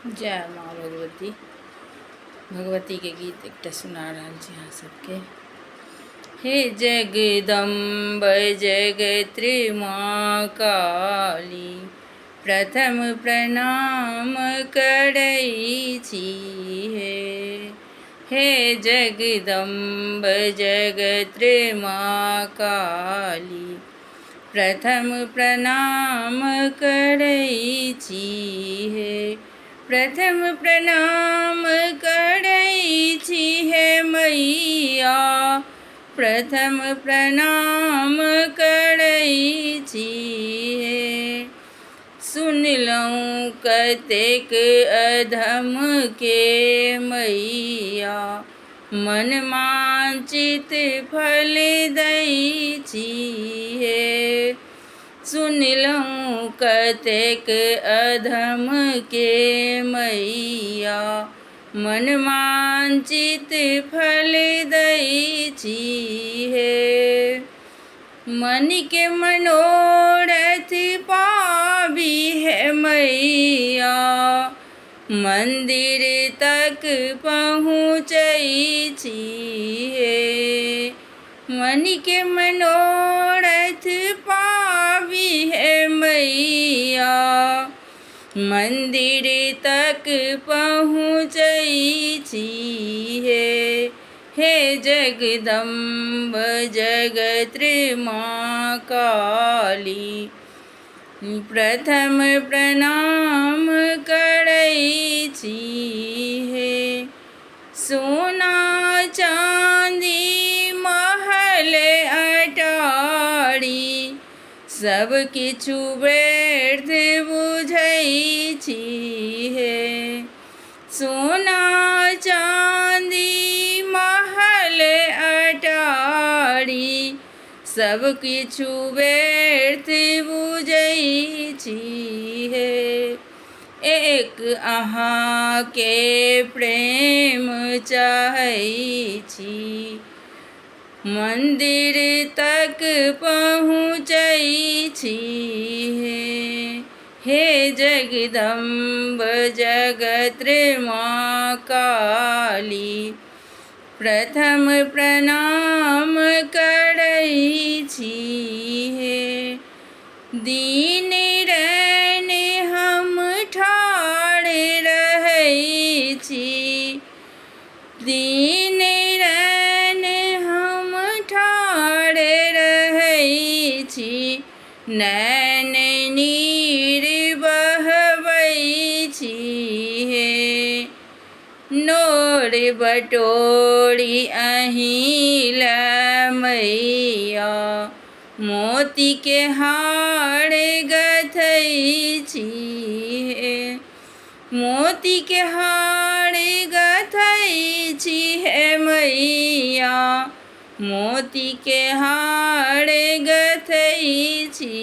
जय माँ भगवती। भगवती के गीत एकटा सुना रहा छी अहाँ सबके। हे जगदम्ब जगत्री माँ काली, प्रथम प्रणाम करै छी हे जगदम्ब जगत्री माँ काली, प्रथम प्रणाम करै छी प्रथम प्रणाम करै छी हे मैया, प्रथम प्रणाम करै छी सुनलहुँ कतेक अधम के मैया, मन मांचित फल दै छी सुनलहुँ कतेक अधम के मैया, मन मांचित फल दै छी मन के मनोरथ पाबी है मैया, मंदिर तक पहुँचै छी मन के मनोरथ पाबी है मैया, मंदिर तक पहुँचै छी हे जगदम्ब जगत्री माँ काली, प्रथम प्रणाम करै छी सोना चाँदी महल अटारी, सब किछु व्यर्थ बुझै छी सोना चाँदी महल अटारी, सब किछु व्यर्थ बुझै छी एक अहाँ के प्रेम चाहै छी, मंदिर तक पहुँचै छी हे जगदम्ब जगत्री माँ काली, प्रथम प्रणाम करै छी दीन रैन हम ठाढ़ रहै छी, दीन रैन हम ठाढ़ रहै छी, नैन नीर बहबै छी नोर बटोरी अहीं लै मैया, मोती के हार गथै छी मोती के हार गथै छी हे मैया, मोती के हार गथै छी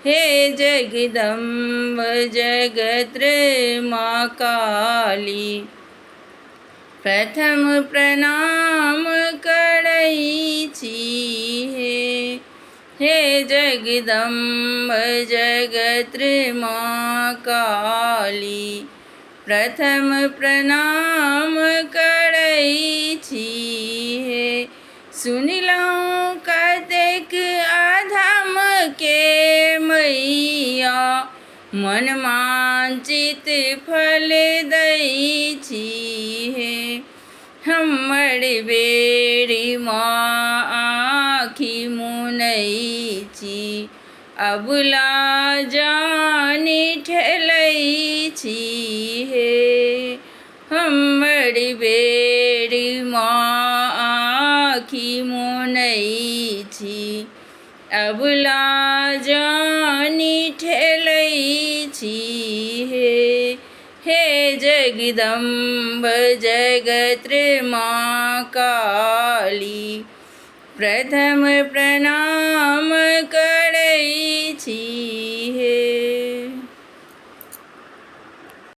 हे जगदम्ब जगत्री माँ काली, प्रथम प्रणाम करै छी हे जगदम्ब जगत्री माँ काली, प्रथम प्रणाम करै छी सुनलहुँ कतेक अधम के मैया, मन मांचित फल दै छी हमर बेरी माँ आँखि मुनै छी, अबुला जान ठेलै छी हमर बेरी माँ आँखि मुनै छी, अबुला जान ठेलै छी हे जगदम्ब जगत्री माँ काली, प्रथम प्रणाम करै छी।